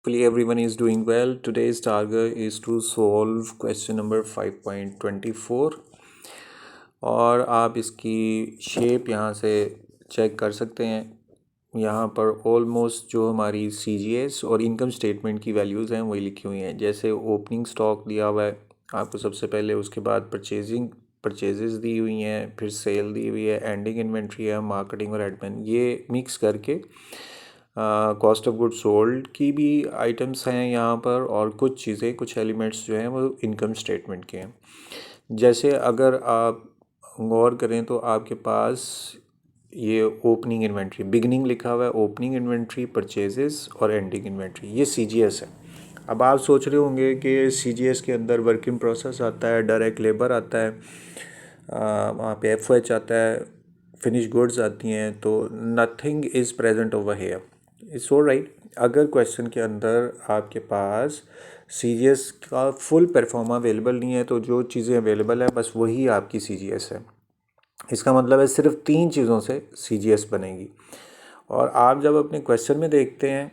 Hopefully everyone is doing well. Today's target is to solve question number 5.24 और आप इसकी shape यहाँ से चेक कर सकते हैं। यहाँ पर ऑलमोस्ट जो हमारी CGS और इनकम स्टेटमेंट की वैल्यूज़ हैं वही लिखी हुई हैं। जैसे ओपनिंग स्टॉक दिया हुआ है आपको सबसे पहले, उसके बाद परचेजेस दी हुई हैं, फिर सेल दी हुई है, एंडिंग इन्वेंट्री है, मार्केटिंग और एडमिन, ये मिक्स करके कॉस्ट ऑफ गुड सोल्ड की भी आइटम्स हैं यहाँ पर, और कुछ चीज़ें, कुछ एलिमेंट्स जो हैं वो इनकम स्टेटमेंट के हैं। जैसे अगर आप गौर करें तो आपके पास ये ओपनिंग इन्वेंट्री, बिगनिंग लिखा हुआ है, ओपनिंग इन्वेंट्री, परचेजेस और एंडिंग इन्वेंट्री, ये CGS है। अब आप सोच रहे होंगे कि CGS के अंदर वर्क इन प्रोसेस आता है, डायरेक्ट लेबर आता है, वहाँ पे FOH आता है, फिनिश गुड्स आती हैं, तो nothing is present over here. It's all right. अगर क्वेश्चन के अंदर आपके पास CGS का फुल परफॉर्मा अवेलेबल नहीं है तो जो चीज़ें अवेलेबल है बस वही आपकी CGS है। इसका मतलब है सिर्फ 3 चीज़ों से CGS बनेगी। और आप जब अपने क्वेश्चन में देखते हैं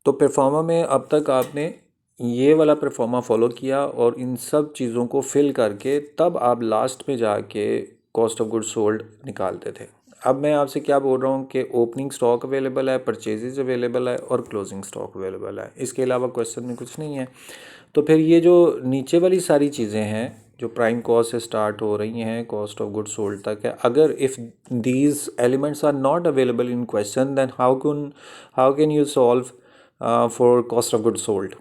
तो परफॉर्मा में अब तक आपने ये वाला परफॉर्मा फॉलो किया और इन सब चीज़ों को फिल करके तब आप लास्ट में जाके कॉस्ट ऑफ गुड सोल्ड निकालते थे। अब मैं आपसे क्या बोल रहा हूँ कि ओपनिंग स्टॉक अवेलेबल है, परचेजेज अवेलेबल है और क्लोजिंग स्टॉक अवेलेबल है, इसके अलावा क्वेश्चन में कुछ नहीं है। तो फिर ये जो नीचे वाली सारी चीज़ें हैं जो प्राइम कॉस्ट से स्टार्ट हो रही हैं कॉस्ट ऑफ गुड सोल्ड तक है, अगर if these elements are not available in question then how can you solve for cost of good sold.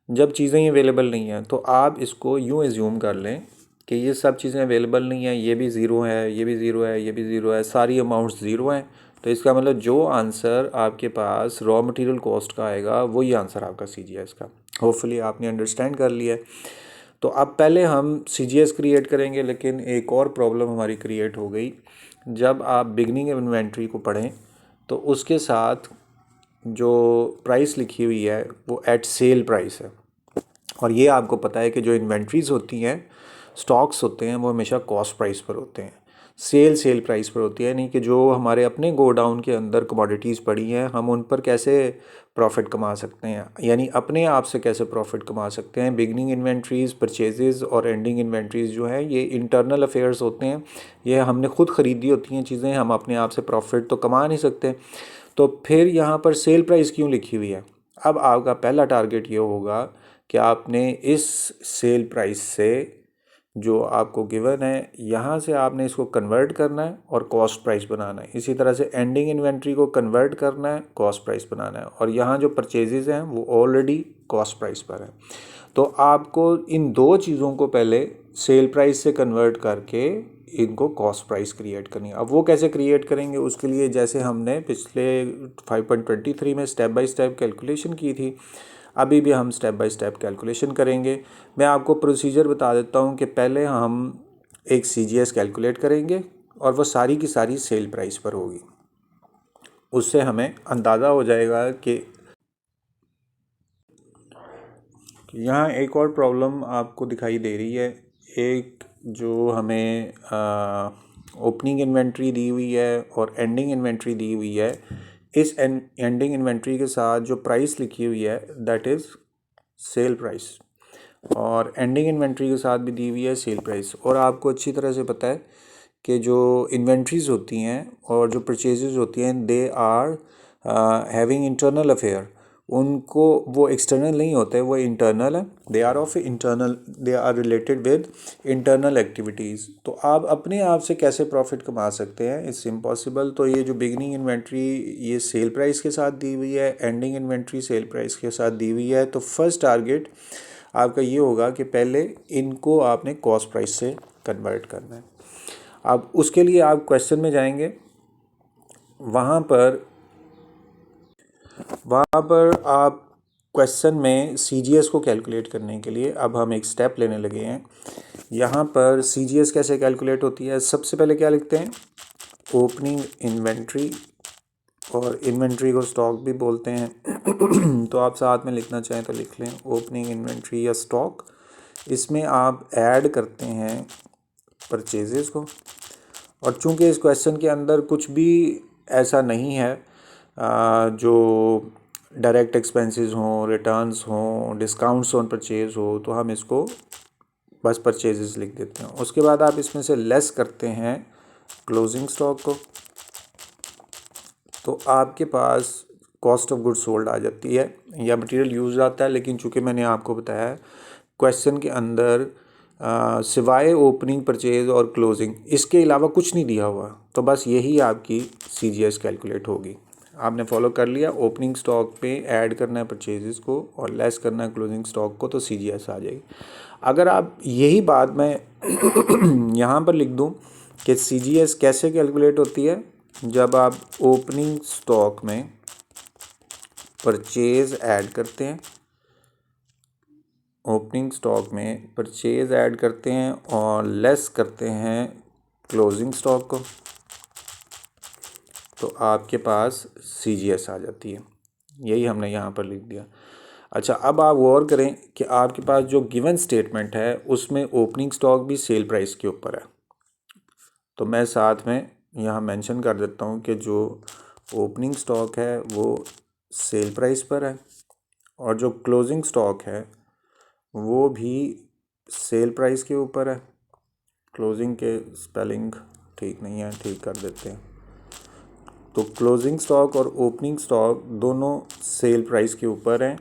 जब चीज़ें ही अवेलेबल नहीं हैं तो आप इसको यूँ एज्यूम कर लें कि ये सब चीज़ें अवेलेबल नहीं हैं, ये भी ज़ीरो है, ये भी ज़ीरो है, ये भी ज़ीरो है, सारी अमाउंट्स ज़ीरो हैं। तो इसका मतलब जो आंसर आपके पास रॉ मटेरियल कॉस्ट का आएगा वही आंसर आपका CGS का। होपफुली आपने अंडरस्टैंड कर लिया है। तो अब पहले हम CGS क्रिएट करेंगे, लेकिन एक और प्रॉब्लम हमारी क्रिएट हो गई। जब आप बिगनिंग इन्वेंट्री को पढ़ें तो उसके साथ जो प्राइस लिखी हुई है वो एट सेल प्राइस है, और ये आपको पता है कि जो इन्वेंट्रीज़ होती हैं, स्टॉक्स होते हैं, वो हमेशा कॉस्ट प्राइस पर होते हैं, सेल प्राइस पर होती है। नहीं कि जो हमारे अपने गोडाउन के अंदर कमोडिटीज़ पड़ी हैं हम उन पर कैसे प्रॉफिट कमा सकते हैं, यानी अपने आप से कैसे प्रॉफिट कमा सकते हैं। बिगनिंग इन्वेंट्रीज़, परचेजेज़ और एंडिंग इन्वेंट्रीज़ जो हैं ये इंटरनल अफेयर्स होते हैं, ये हमने खुद ख़रीदी होती हैं चीज़ें, हम अपने आप से प्रॉफिट तो कमा नहीं सकते। तो फिर यहाँ पर सेल प्राइस क्यों लिखी हुई है। अब आपका पहला टारगेट ये होगा कि आपने इस सेल प्राइस से जो आपको गिवन है यहाँ से आपने इसको कन्वर्ट करना है और कॉस्ट प्राइस बनाना है। इसी तरह से एंडिंग इन्वेंट्री को कन्वर्ट करना है, कॉस्ट प्राइस बनाना है, और यहाँ जो परचेजेज हैं वो ऑलरेडी कॉस्ट प्राइस पर है। तो आपको इन दो चीज़ों को पहले सेल प्राइस से कन्वर्ट करके इनको कॉस्ट प्राइस क्रिएट करनी है। अब वो कैसे क्रिएट करेंगे, उसके लिए जैसे हमने पिछले 5.23 में स्टेप बाय स्टेप कैलकुलेशन की थी, अभी भी हम स्टेप बाय स्टेप कैलकुलेशन करेंगे। मैं आपको प्रोसीजर बता देता हूँ कि पहले हम एक CGS कैलकुलेट करेंगे और वो सारी की सारी सेल प्राइस पर होगी। उससे हमें अंदाज़ा हो जाएगा कि यहाँ एक और प्रॉब्लम आपको दिखाई दे रही है। एक जो हमें ओपनिंग इन्वेंट्री दी हुई है और एंडिंग इन्वेंट्री दी हुई है, इस एंडिंग इन्वेंट्री के साथ जो प्राइस लिखी हुई है दैट इज़ सेल प्राइस, और एंडिंग इन्वेंट्री के साथ भी दी हुई है सेल प्राइस। और आपको अच्छी तरह से पता है कि जो इन्वेंट्रीज़ होती हैं और जो परचेजेज होती हैं they are having internal affair, उनको वो एक्सटर्नल नहीं होते, वो इंटरनल है, they are of internal, they are related with internal activities. तो आप अपने आप से कैसे प्रॉफिट कमा सकते हैं, इट्स इम्पॉसिबल। तो ये जो बिगनिंग इन्वेंट्री ये सेल प्राइस के साथ दी हुई है, एंडिंग इन्वेंट्री सेल प्राइस के साथ दी हुई है, तो फर्स्ट टारगेट आपका ये होगा कि पहले इनको आपने कॉस्ट प्राइस से कन्वर्ट करना है। अब उसके लिए आप क्वेश्चन में जाएंगे, वहाँ पर आप क्वेश्चन में CGS को कैलकुलेट करने के लिए अब हम एक स्टेप लेने लगे हैं। यहाँ पर CGS कैसे कैलकुलेट होती है, सबसे पहले क्या लिखते हैं, ओपनिंग इन्वेंट्री, और इन्वेंट्री को स्टॉक भी बोलते हैं तो आप साथ में लिखना चाहें तो लिख लें ओपनिंग इन्वेंट्री या स्टॉक। इसमें आप ऐड करते हैं परचेजेस को, और चूंकि इस क्वेश्चन के अंदर कुछ भी ऐसा नहीं है जो डायरेक्ट एक्सपेंसेस हों, रिटर्न्स हों, डिस्काउंट्स ऑन परचेज़ हो, तो हम इसको बस परचेजेस लिख देते हैं। उसके बाद आप इसमें से लेस करते हैं क्लोजिंग स्टॉक को, तो आपके पास कॉस्ट ऑफ गुड सोल्ड आ जाती है या मटेरियल यूज आता है। लेकिन चूँकि मैंने आपको बताया क्वेश्चन के अंदर सिवाय ओपनिंग, परचेज और क्लोजिंग इसके अलावा कुछ नहीं दिया हुआ, तो बस यही आपकी CGS कैलकुलेट होगी। आपने फॉलो कर लिया, ओपनिंग स्टॉक पे ऐड करना है परचेजेस को और लेस करना है क्लोजिंग स्टॉक को, तो CGS आ जाएगी। अगर आप यही बात मैं यहाँ पर लिख दूँ कि CGS कैसे कैलकुलेट होती है, जब आप ओपनिंग स्टॉक में परचेज ऐड करते हैं, ओपनिंग स्टॉक में परचेज ऐड करते हैं और लेस करते हैं क्लोजिंग स्टॉक को, तो आपके पास CGS आ जाती है। यही हमने यहाँ पर लिख दिया। अच्छा, अब आप गौर करें कि आपके पास जो गिवन स्टेटमेंट है उसमें ओपनिंग स्टॉक भी सेल प्राइस के ऊपर है, तो मैं साथ में यहाँ मेंशन कर देता हूँ कि जो ओपनिंग स्टॉक है वो सेल प्राइस पर है और जो क्लोजिंग स्टॉक है वो भी सेल प्राइस के ऊपर है। क्लोजिंग के स्पेलिंग ठीक नहीं है, ठीक कर देते हैं। तो क्लोजिंग स्टॉक और ओपनिंग स्टॉक दोनों सेल प्राइस के ऊपर हैं,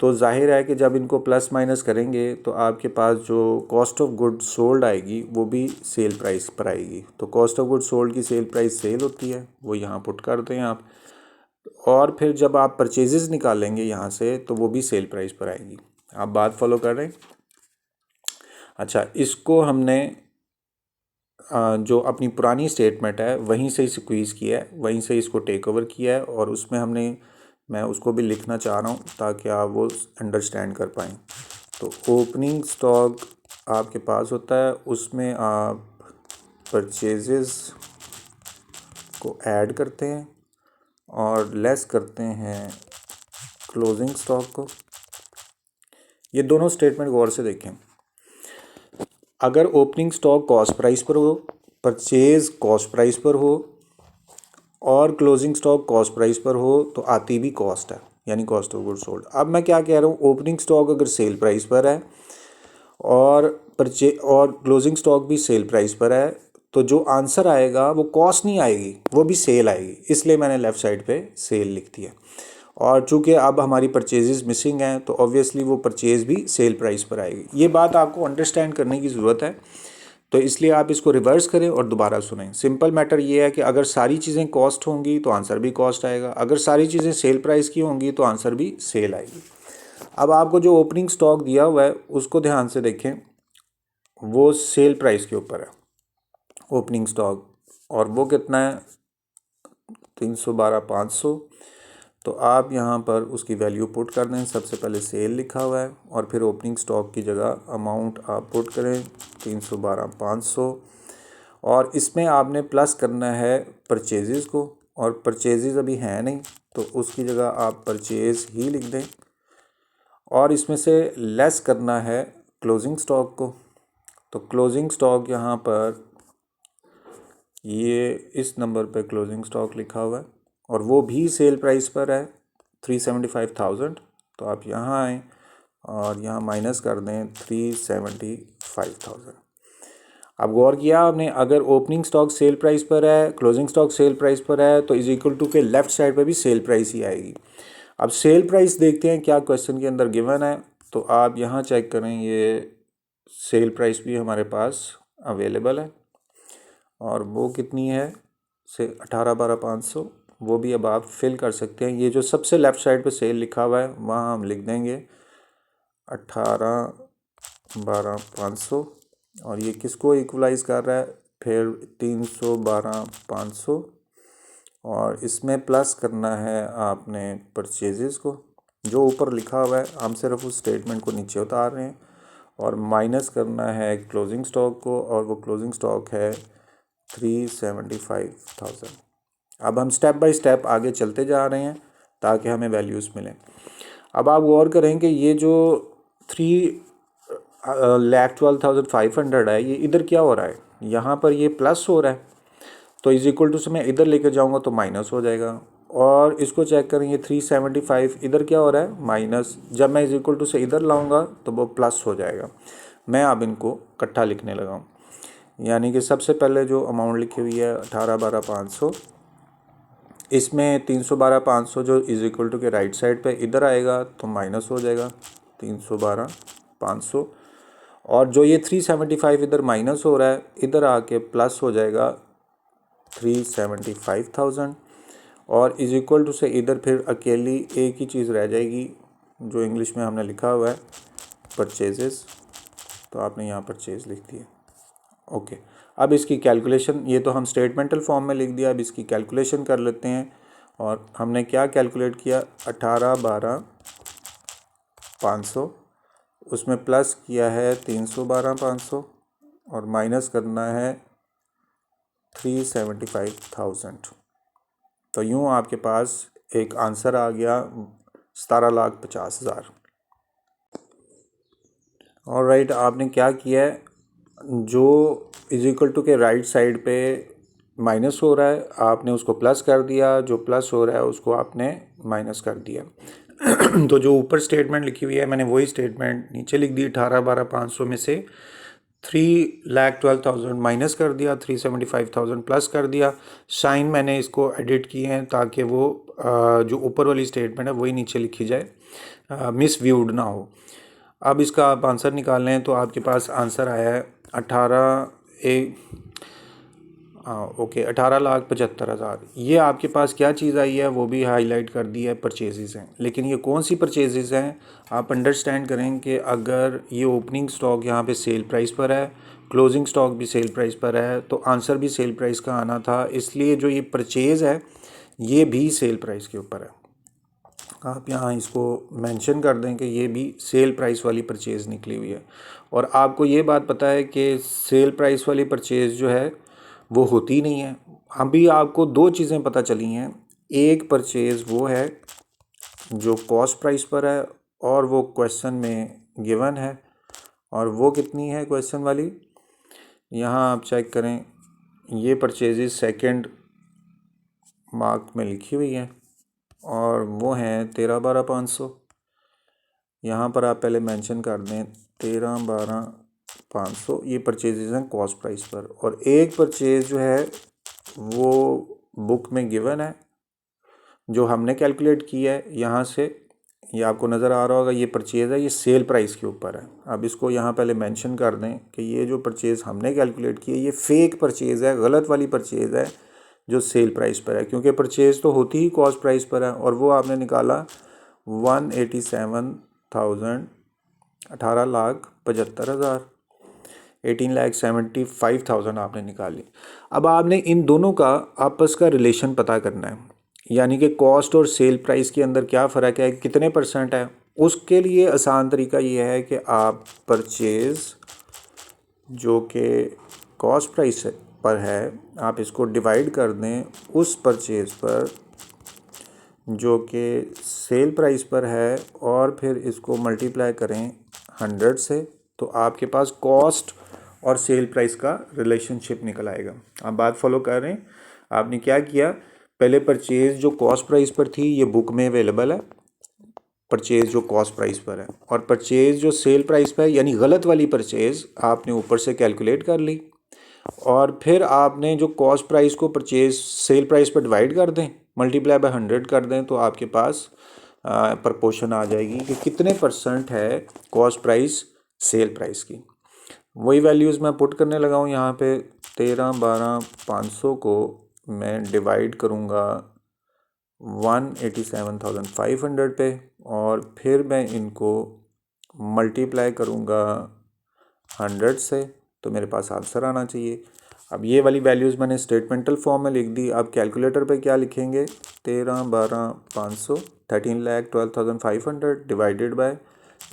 तो जाहिर है कि जब इनको प्लस माइनस करेंगे तो आपके पास जो कॉस्ट ऑफ गुड सोल्ड आएगी वो भी सेल प्राइस पर आएगी। तो कॉस्ट ऑफ गुड सोल्ड की सेल प्राइस सेल होती है, वो यहाँ पुट कर दें आप, और फिर जब आप परचेजेस निकालेंगे यहाँ से तो वो भी सेल प्राइस पर आएगी। आप बात फॉलो कर रहे हैं? अच्छा, इसको हमने जो अपनी पुरानी स्टेटमेंट है वहीं से स्क्वीज़ किया है, वहीं से इसको टेक ओवर किया है, और उसमें मैं उसको भी लिखना चाह रहा हूँ ताकि आप वो अंडरस्टैंड कर पाएँ। तो ओपनिंग स्टॉक आपके पास होता है, उसमें आप परचेजेस को ऐड करते हैं और लेस करते हैं क्लोजिंग स्टॉक को। ये दोनों स्टेटमेंट गौर से देखें। अगर ओपनिंग स्टॉक कॉस्ट प्राइस पर हो, परचेज कॉस्ट प्राइस पर हो और क्लोजिंग स्टॉक कॉस्ट प्राइस पर हो, तो आती भी कॉस्ट है, यानी कॉस्ट ऑफ गुड्स सोल्ड। अब मैं क्या कह रहा हूँ, ओपनिंग स्टॉक अगर सेल प्राइस पर है और क्लोजिंग स्टॉक भी सेल प्राइस पर है, तो जो आंसर आएगा वो कॉस्ट नहीं आएगी, वो भी सेल आएगी। इसलिए मैंने लेफ़्ट साइड पे सेल लिख दिया। और चूंकि अब हमारी परचेजेस मिसिंग हैं तो ऑब्वियसली वो परचेज भी सेल प्राइस पर आएगी। ये बात आपको अंडरस्टैंड करने की ज़रूरत है, तो इसलिए आप इसको रिवर्स करें और दोबारा सुनें। सिंपल मैटर ये है कि अगर सारी चीज़ें कॉस्ट होंगी तो आंसर भी कॉस्ट आएगा, अगर सारी चीज़ें सेल प्राइस की होंगी तो आंसर भी सेल आएगी। अब आपको जो ओपनिंग स्टॉक दिया हुआ है उसको ध्यान से देखें, वो सेल प्राइस के ऊपर है ओपनिंग स्टॉक, और वो कितना है 312,500। तो आप यहाँ पर उसकी वैल्यू पुट कर दें। सबसे पहले सेल लिखा हुआ है और फिर ओपनिंग स्टॉक की जगह अमाउंट आप पुट करें 312,500, और इसमें आपने प्लस करना है परचेजेस को, और परचेजेस अभी हैं नहीं तो उसकी जगह आप परचेज ही लिख दें, और इसमें से लेस करना है क्लोजिंग स्टॉक को। तो क्लोजिंग स्टॉक यहाँ पर ये इस नंबर पे क्लोजिंग स्टॉक लिखा हुआ है और वो भी सेल प्राइस पर है 375,000। तो आप यहाँ आएँ और यहाँ माइनस कर दें 375,000। अब गौर किया आपने, अगर ओपनिंग स्टॉक सेल प्राइस पर है, क्लोजिंग स्टॉक सेल प्राइस पर है, तो इज इक्वल टू के लेफ़्ट साइड पर भी सेल प्राइस ही आएगी। अब सेल प्राइस देखते हैं क्या क्वेश्चन के अंदर गिवन है, तो आप यहाँ चेक करें, ये सेल प्राइस भी हमारे पास अवेलेबल है और वो कितनी है से 18,12,500, वो भी अब आप फिल कर सकते हैं। ये जो सबसे लेफ़्ट साइड पे सेल लिखा हुआ है वहाँ हम लिख देंगे 18,12,500, और ये किसको इक्वलाइज़ कर रहा है फिर 312,500, और इसमें प्लस करना है आपने परचेजेस को जो ऊपर लिखा हुआ है, हम सिर्फ उस स्टेटमेंट को नीचे उतार रहे हैं, और माइनस करना है क्लोजिंग स्टॉक को, और वो क्लोजिंग स्टॉक है 375,000। अब हम स्टेप बाय स्टेप आगे चलते जा रहे हैं ताकि हमें वैल्यूज़ मिलें। अब आप गौर करें कि ये जो 3,12,500 है, ये इधर क्या हो रहा है, यहाँ पर ये प्लस हो रहा है, तो इज इक्वल टू से मैं इधर लेकर जाऊँगा तो माइनस हो जाएगा, और इसको चेक करें, ये 375 इधर क्या हो रहा है माइनस, जब मैं इज इक्वल टू से इधर लाऊंगा तो वो प्लस हो जाएगा। मैं अब इनको इकट्ठा लिखने लगा हूँ, यानी कि सबसे पहले जो अमाउंट लिखी हुई है 18,12,500, इसमें 312,500 जो इज इक्वल टू के राइट साइड पे इधर आएगा तो माइनस हो जाएगा 312,500, और जो ये 375 इधर माइनस हो रहा है इधर आके प्लस हो जाएगा 375,000, और इज इक्वल टू से इधर फिर अकेली एक ही चीज़ रह जाएगी जो इंग्लिश में हमने लिखा हुआ है परचेजेस, तो आपने यहाँ परचेज लिख दिया। ओके, अब इसकी कैलकुलेशन, ये तो हम स्टेटमेंटल फॉर्म में लिख दिया, अब इसकी कैलकुलेशन कर लेते हैं। और हमने क्या कैलकुलेट किया, 18,12,500, उसमें प्लस किया है 312,500 और माइनस करना है 375,000। तो यूँ आपके पास एक आंसर आ गया 17,50,000। और राइट, आपने क्या किया है, जो इज इक्वल टू के राइट साइड पे माइनस हो रहा है आपने उसको प्लस कर दिया, जो प्लस हो रहा है उसको आपने माइनस कर दिया। तो जो ऊपर स्टेटमेंट लिखी हुई है मैंने वही स्टेटमेंट नीचे लिख दी। 18,12,500 में से 3,12,000 माइनस कर दिया, 375,000 प्लस कर दिया। साइन मैंने इसको एडिट किए हैं ताकि वो जो ऊपर वाली स्टेटमेंट है वही नीचे लिखी जाए, मिस व्यूड ना हो। अब इसका आप आंसर निकाल लें तो आपके पास आंसर आया है 18,75,000। ये आपके पास क्या चीज़ आई है वो भी हाईलाइट कर दी है, परचेजेस हैं। लेकिन ये कौन सी परचेजेस हैं, आप अंडरस्टैंड करें कि अगर ये ओपनिंग स्टॉक यहाँ पे सेल प्राइस पर है, क्लोजिंग स्टॉक भी सेल प्राइस पर है, तो आंसर भी सेल प्राइस का आना था, इसलिए जो ये परचेज़ है ये भी सेल प्राइस के ऊपर है। आप यहाँ इसको मेंशन कर दें कि ये भी सेल प्राइस वाली परचेज़ निकली हुई है। और आपको ये बात पता है कि सेल प्राइस वाली परचेज़ जो है वो होती नहीं है। अभी आपको दो चीज़ें पता चली हैं, एक परचेज़ वो है जो कॉस्ट प्राइस पर है और वो क्वेश्चन में गिवन है, और वो कितनी है क्वेश्चन वाली, यहाँ आप चेक करें, ये परचेजेस सेकंड मार्क में लिखी हुई है और वो हैं 13,12,500। यहाँ पर आप पहले मेंशन कर दें 13,12,500, ये परचेजेस हैं कॉस्ट प्राइस पर। और एक परचेज जो है वो बुक में गिवन है जो हमने कैलकुलेट किया है यहाँ से, ये आपको नज़र आ रहा होगा, ये परचेज़ है, ये सेल प्राइस के ऊपर है। अब इसको यहाँ पहले मेंशन कर दें कि ये जो परचेज़ हमने कैलकुलेट की है ये फेक परचेज़ है, गलत वाली परचेज़ है जो सेल प्राइस पर है, क्योंकि परचेज़ तो होती ही कॉस्ट प्राइस पर है। और वो आपने निकाला 187,000, 18,75,000, 18,75,000 आपने निकाली। अब आपने इन दोनों का आपस का रिलेशन पता करना है, यानी कि कॉस्ट और सेल प्राइस के अंदर क्या फ़र्क है, कितने परसेंट है। उसके लिए आसान तरीका ये है कि आप परचेज़ जो कि कॉस्ट प्राइस पर है, आप इसको डिवाइड कर दें उस परचेज़ पर जो कि सेल प्राइस पर है, और फिर इसको मल्टीप्लाई करें 100 से, तो आपके पास कॉस्ट और सेल प्राइस का रिलेशनशिप निकल आएगा। आप बात फॉलो कर रहे हैं। आपने क्या किया, पहले परचेज़ जो कॉस्ट प्राइस पर थी ये बुक में अवेलेबल है, परचेज़ जो कॉस्ट प्राइस पर है, और परचेज़ जो सेल प्राइस पर है यानी गलत वाली परचेज़ आपने ऊपर से कैलकुलेट कर ली, और फिर आपने जो कॉस्ट प्राइस को परचेज़ सेल प्राइस पर डिवाइड कर दें, मल्टीप्लाई बाय 100 कर दें, तो आपके पास प्रपोर्शन आ जाएगी कि कितने परसेंट है कॉस्ट प्राइस सेल प्राइस की। वही वैल्यूज़ मैं पुट करने लगा हूँ यहाँ पे। 13,12,500 को मैं डिवाइड करूँगा 187,500 पे, और फिर मैं इनको मल्टीप्लाई करूँगा 100 से, तो मेरे पास आंसर आना चाहिए। अब ये वाली वैल्यूज़ मैंने स्टेटमेंटल फॉर्म में लिख दी। अब कैलकुलेटर पे क्या लिखेंगे, 13,12,500 13,12,500 डिवाइडेड बाय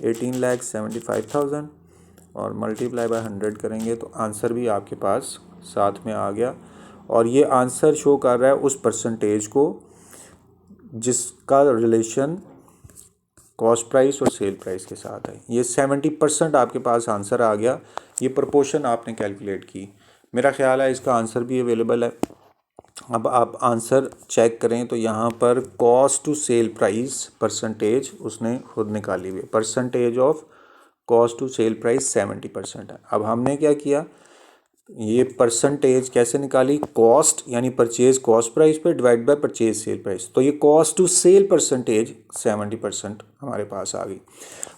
18,75,000 और मल्टीप्लाई बाय 100 करेंगे तो आंसर भी आपके पास साथ में आ गया। और ये आंसर शो कर रहा है उस परसेंटेज को जिसका रिलेशन कॉस्ट प्राइस और सेल प्राइस के साथ है। ये 70% आपके पास आंसर आ गया। ये प्रोपोर्शन आपने कैलकुलेट की। मेरा ख्याल है इसका आंसर भी अवेलेबल है अब आप आंसर चेक करें तो यहाँ पर cost to sell price percentage उसने खुद निकाली हुई है। Percentage of cost to sell price 70% है। अब हमने क्या किया, ये परसेंटेज कैसे निकाली, कॉस्ट यानी परचेज कॉस्ट प्राइस पे divide by purchase sale price, तो ये कॉस्ट टू सेल परसेंटेज 70% हमारे पास आ गई।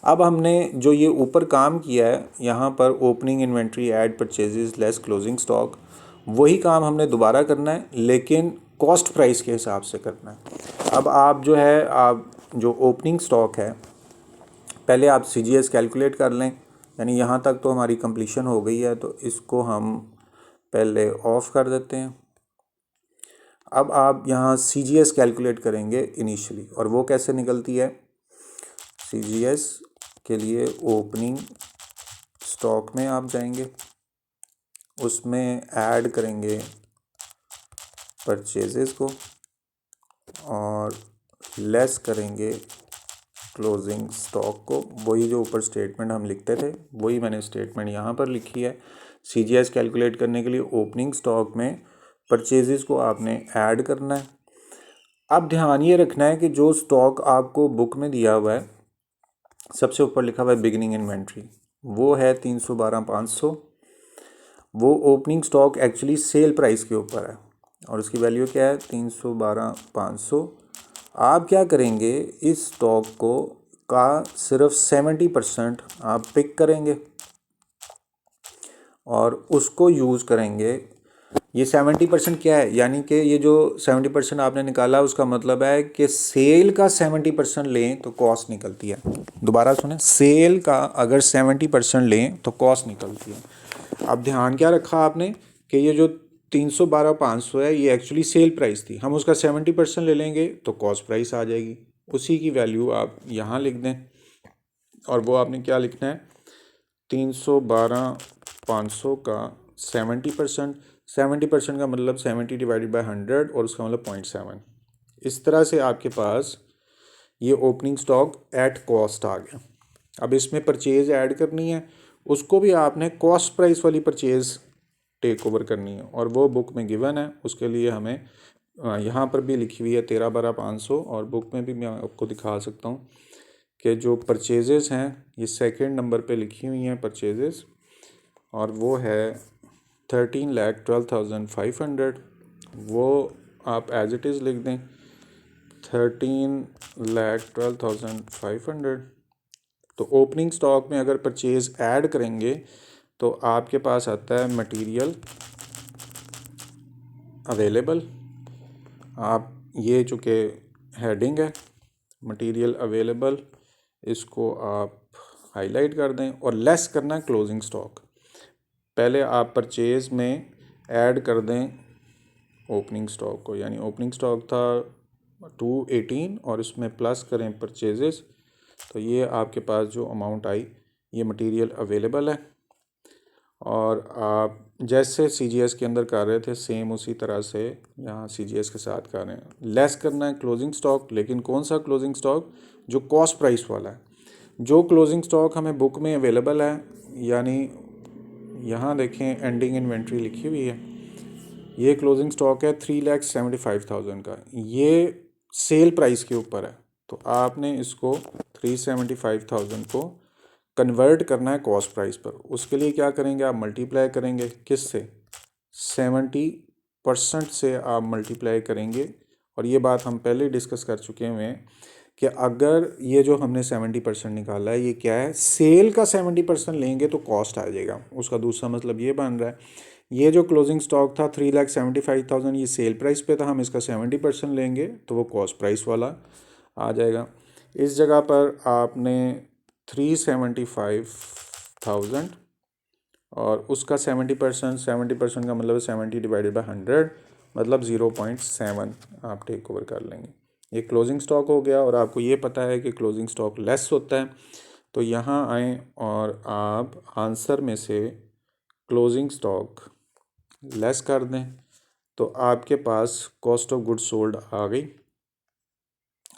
अब हमने जो ये ऊपर काम किया है यहाँ पर opening inventory add purchases less closing stock, वही काम हमने दोबारा करना है लेकिन कॉस्ट प्राइस के हिसाब से करना है। अब आप जो है आप जो ओपनिंग स्टॉक है पहले आप CGS कैलकुलेट कर लें, यानी यहाँ तक तो हमारी कंप्लीशन हो गई है तो इसको हम पहले ऑफ कर देते हैं। अब आप यहाँ CGS कैलकुलेट करेंगे इनिशियली, और वो कैसे निकलती है, CGS के लिए ओपनिंग स्टॉक में आप जाएंगे, उसमें ऐड करेंगे परचेजेस को और लेस करेंगे क्लोजिंग स्टॉक को। वही जो ऊपर स्टेटमेंट हम लिखते थे वही मैंने स्टेटमेंट यहाँ पर लिखी है। CGS कैलकुलेट करने के लिए ओपनिंग स्टॉक में परचेजेस को आपने ऐड करना है। अब ध्यान ये रखना है कि जो स्टॉक आपको बुक में दिया हुआ है, सबसे ऊपर लिखा हुआ है बिगिनिंग इन्वेंट्री, वो है 312,500। वो opening stock actually sale price के ऊपर है और उसकी वैल्यू क्या है 312,500। आप क्या करेंगे, इस स्टॉक को का सिर्फ 70% आप पिक करेंगे और उसको यूज़ करेंगे। ये 70% क्या है, यानी कि ये जो 70% आपने निकाला उसका मतलब है कि सेल का 70% लें तो कॉस्ट निकलती है। दोबारा सुने, सेल का अगर 70% लें तो कॉस्ट निकलती है। अब ध्यान क्या रखा आपने कि ये जो 312,500 है ये एक्चुअली सेल प्राइस थी, हम उसका 70% ले लेंगे तो कॉस्ट प्राइस आ जाएगी। उसी की वैल्यू आप यहाँ लिख दें और वो आपने क्या लिखना है, 312,500 का 70% का मतलब 70 डिवाइडेड बाय 100 और उसका मतलब 0.7। इस तरह से आपके पास ये ओपनिंग स्टॉक एट कॉस्ट आ गया। अब इसमें परचेज ऐड करनी है, उसको भी आपने कॉस्ट प्राइस वाली परचेज टेक ओवर करनी है और वो बुक में गिवन है। उसके लिए हमें यहाँ पर भी लिखी हुई है 13,12,500 और बुक में भी मैं आपको दिखा सकता हूँ कि जो परचेजेस हैं ये सेकंड नंबर पे लिखी हुई हैं परचेजेस, और वो है 13,12,500। वो आप एज इट इज़ लिख दें 13,12,500। तो ओपनिंग स्टॉक में अगर परचेज ऐड करेंगे तो आपके पास आता है मटेरियल अवेलेबल। आप ये चूँकि हेडिंग है मटेरियल अवेलेबल, इसको आप हाईलाइट कर दें और लेस करना है क्लोजिंग स्टॉक। पहले आप परचेज में ऐड कर दें ओपनिंग स्टॉक को, यानी ओपनिंग स्टॉक था 218 और इसमें प्लस करें परचेजेस, तो ये आपके पास जो अमाउंट आई ये मटेरियल अवेलेबल है। और आप जैसे CGS के अंदर कर रहे थे सेम उसी तरह से यहाँ CGS के साथ कर रहे हैं। लेस करना है क्लोजिंग स्टॉक, लेकिन कौन सा क्लोजिंग स्टॉक, जो कॉस्ट प्राइस वाला है। जो क्लोजिंग स्टॉक हमें बुक में अवेलेबल है, यानी यहाँ देखें एंडिंग इन्वेंट्री लिखी हुई है, ये क्लोजिंग स्टॉक है 3,75,000 का, ये सेल प्राइस के ऊपर है। तो आपने इसको 375,000 को कन्वर्ट करना है कॉस्ट प्राइस पर। उसके लिए क्या करेंगे, आप मल्टीप्लाई करेंगे किस से, 70% से आप मल्टीप्लाई करेंगे। और ये बात हम पहले डिस्कस कर चुके हैं कि अगर ये जो हमने 70% निकाला है ये क्या है, सेल का 70% लेंगे तो कॉस्ट आ जाएगा। उसका दूसरा मतलब ये बन रहा है, ये जो क्लोजिंग स्टॉक था 3,75,000 ये सेल प्राइस पे था, हम इसका 70% लेंगे तो वो कॉस्ट प्राइस वाला आ जाएगा। इस जगह पर आपने 375,000 और उसका 70% का मतलब 70 डिवाइडेड बाय 100 मतलब 0.7 आप टेक ओवर कर लेंगे। ये क्लोजिंग स्टॉक हो गया और आपको ये पता है कि क्लोजिंग स्टॉक लेस होता है। तो यहाँ आएँ और आप आंसर में से क्लोजिंग स्टॉक लेस कर दें तो आपके पास कॉस्ट ऑफ गुड्स सोल्ड आ गई।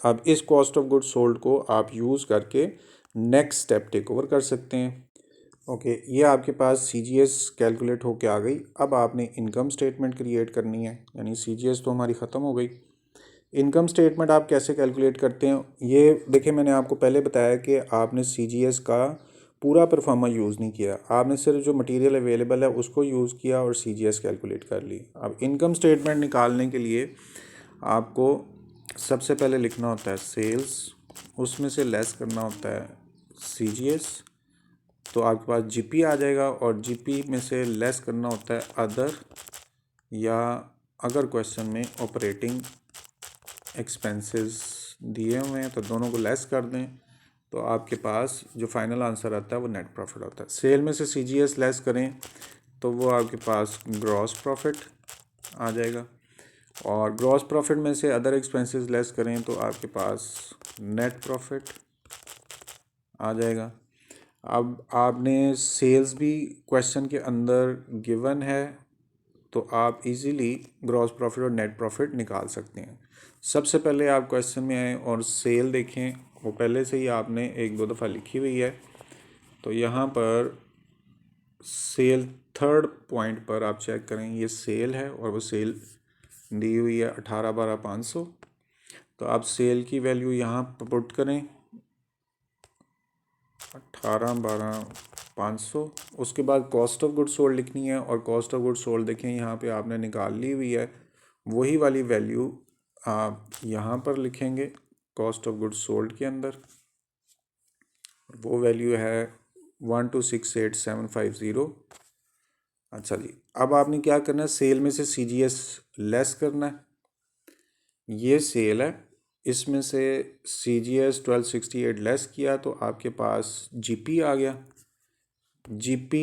अब इस कॉस्ट ऑफ गुड्स सोल्ड को आप यूज़ करके नेक्स्ट स्टेप टेक ओवर कर सकते हैं। ओके, ये आपके पास CGS कैलकुलेट होके आ गई। अब आपने इनकम स्टेटमेंट क्रिएट करनी है, यानी CGS तो हमारी ख़त्म हो गई। इनकम स्टेटमेंट आप कैसे कैलकुलेट करते हैं, ये देखिए मैंने आपको पहले बताया कि आपने CGS का पूरा परफॉर्मा यूज़ नहीं किया, आपने सिर्फ जो मटेरियल अवेलेबल है उसको यूज़ किया और CGS कैलकुलेट कर ली। अब इनकम स्टेटमेंट निकालने के लिए आपको सबसे पहले लिखना होता है सेल्स, उसमें से लेस करना होता है CGS, तो आपके पास GP आ जाएगा, और GP में से लेस करना होता है अदर, या अगर क्वेश्चन में ऑपरेटिंग एक्सपेंसेस दिए हुए हैं तो दोनों को लेस कर दें, तो आपके पास जो फाइनल आंसर आता है वो नेट प्रॉफिट होता है। सेल में से CGS लेस करें तो वो आपके पास ग्रॉस प्रॉफिट आ जाएगा, और ग्रॉस प्रॉफिट में से अदर एक्सपेंसेस लेस करें तो आपके पास नेट प्रॉफिट आ जाएगा। अब आपने सेल्स भी क्वेश्चन के अंदर गिवन है, तो आप इजीली ग्रॉस प्रॉफिट और नेट प्रॉफिट निकाल सकते हैं। सबसे पहले आप क्वेश्चन में आएँ और सेल देखें, वो पहले से ही आपने एक दो दफ़ा लिखी हुई है, तो यहाँ पर सेल थर्ड पॉइंट पर आप चेक करें, ये सेल है और वो सेल दी हुई है 18,12,500, तो आप सेल की वैल्यू यहाँ पुट करें 18,12,500। उसके बाद कॉस्ट ऑफ गुड सोल्ड लिखनी है, और कॉस्ट ऑफ गुड सोल्ड देखें यहाँ पे आपने निकाल ली हुई है, वही वाली वैल्यू आप यहाँ पर लिखेंगे कॉस्ट ऑफ गुड सोल्ड के अंदर, वो वैल्यू है 1268750। अच्छा जी, अब आपने क्या करना है, सेल में से CGS लेस करना है, ये सेल है, इसमें से CGS 1268 लेस किया तो आपके पास GP आ गया। GP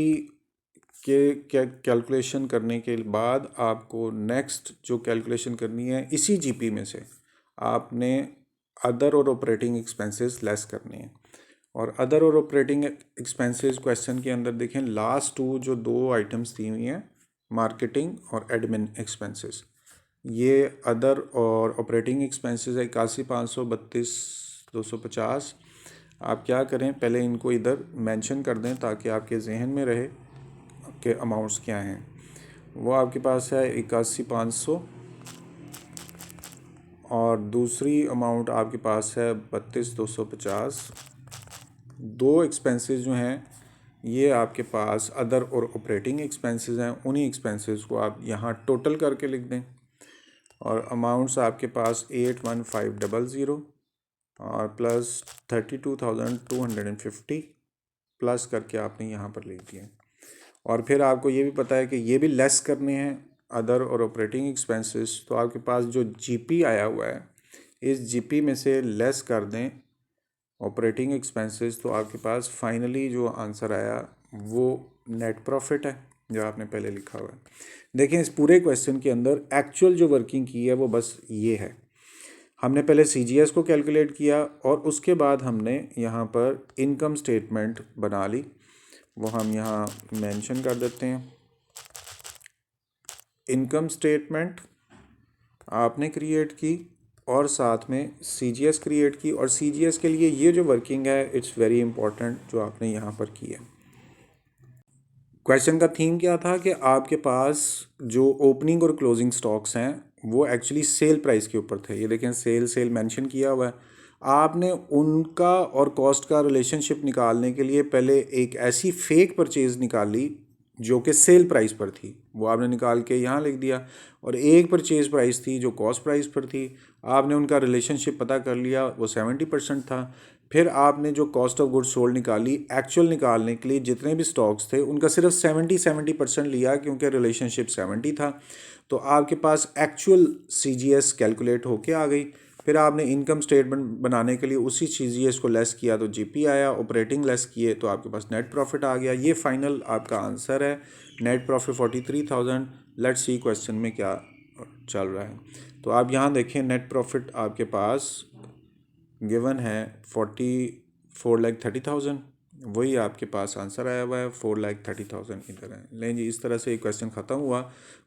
के कैलकुलेशन करने के बाद आपको नेक्स्ट जो कैलकुलेशन करनी है, इसी GP में से आपने अदर और ऑपरेटिंग एक्सपेंसेस लेस करने हैं, और अदर और ऑपरेटिंग एक्सपेंसेस क्वेश्चन के अंदर देखें लास्ट टू जो दो आइटम्स दी हुई हैं, मार्केटिंग और एडमिन एक्सपेंसेस, ये अदर और ऑपरेटिंग एक्सपेंसेस है 81,500, 32,250। आप क्या करें, पहले इनको इधर मेंशन कर दें ताकि आपके जहन में रहे कि अमाउंट्स क्या हैं। वो आपके पास है 81,500, और दूसरी अमाउंट आपके पास है 32,250। दो एक्सपेंसेस जो हैं ये आपके पास अदर और ऑपरेटिंग एक्सपेंसेस हैं, उन्हीं एक्सपेंसेस को आप यहाँ टोटल करके लिख दें, और अमाउंट्स आपके पास 81500 और प्लस 32,250 प्लस करके आपने यहाँ पर लिख दिए। और फिर आपको ये भी पता है कि ये भी लेस करने हैं अदर और ऑपरेटिंग एक्सपेंसेस, तो आपके पास जो GP आया हुआ है इस GP में से लेस कर दें ऑपरेटिंग एक्सपेंसेस, तो आपके पास फाइनली जो आंसर आया वो नेट प्रॉफिट है जो आपने पहले लिखा हुआ है। देखें इस पूरे क्वेश्चन के अंदर एक्चुअल जो वर्किंग की है वो बस ये है, हमने पहले CGS को कैलकुलेट किया और उसके बाद हमने यहाँ पर इनकम स्टेटमेंट बना ली, वो हम यहाँ मेंशन कर देते हैं। इनकम स्टेटमेंट आपने क्रिएट की और साथ में CGS क्रिएट की, और CGS के लिए ये जो वर्किंग है इट्स वेरी इंपॉर्टेंट जो आपने यहाँ पर की है। क्वेश्चन का थीम क्या था कि आपके पास जो ओपनिंग और क्लोजिंग स्टॉक्स हैं वो एक्चुअली सेल प्राइस के ऊपर थे, ये देखें सेल मेंशन किया हुआ है। आपने उनका और कॉस्ट का रिलेशनशिप निकालने के लिए पहले एक ऐसी फेक परचेज निकाली जो कि सेल प्राइस पर थी, वो आपने निकाल के यहाँ लिख दिया, और एक परचेज प्राइस थी जो कॉस्ट प्राइस पर थी, आपने उनका रिलेशनशिप पता कर लिया, वो 70% था। फिर आपने जो कॉस्ट ऑफ गुड्स सोल्ड निकाली, एक्चुअल निकालने के लिए जितने भी स्टॉक्स थे उनका सिर्फ 70% लिया क्योंकि रिलेशनशिप 70 था, तो आपके पास एक्चुअल CGS कैलकुलेट होके आ गई। फिर आपने इनकम स्टेटमेंट बनाने के लिए उसी CGS को लेस किया तो GP आया, ऑपरेटिंग लेस किए तो आपके पास नेट प्रॉफिट आ गया। ये फाइनल आपका आंसर है, net profit 43,000। Let's see question में क्या चल रहा है। तो आप यहाँ देखें नेट प्रॉफिट आपके पास गिवन है 44,30,000, वही आपके पास आंसर आया हुआ है, 4,30,000 इधर है। लें जी, इस तरह से ये क्वेश्चन ख़त्म हुआ।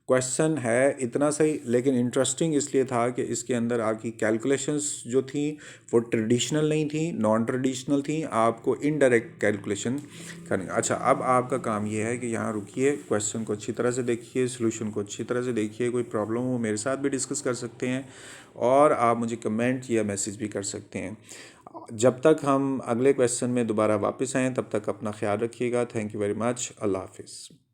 क्वेश्चन है इतना सही, लेकिन इंटरेस्टिंग इसलिए था कि इसके अंदर आपकी कैलकुलेशंस जो थी वो ट्रेडिशनल नहीं थी, नॉन ट्रेडिशनल थी, आपको इनडायरेक्ट कैलकुलेशन करनी। अच्छा, अब आपका काम ये है कि यहाँ रुकिए, क्वेश्चन को अच्छी तरह से देखिए, सोल्यूशन को अच्छी तरह से देखिए, कोई प्रॉब्लम हो मेरे साथ भी डिस्कस कर सकते हैं, और आप मुझे कमेंट या मैसेज भी कर सकते हैं। जब तक हम अगले क्वेश्चन में दोबारा वापस आएँ, तब तक अपना ख्याल रखिएगा। Thank you very much. Allah हाफिज़।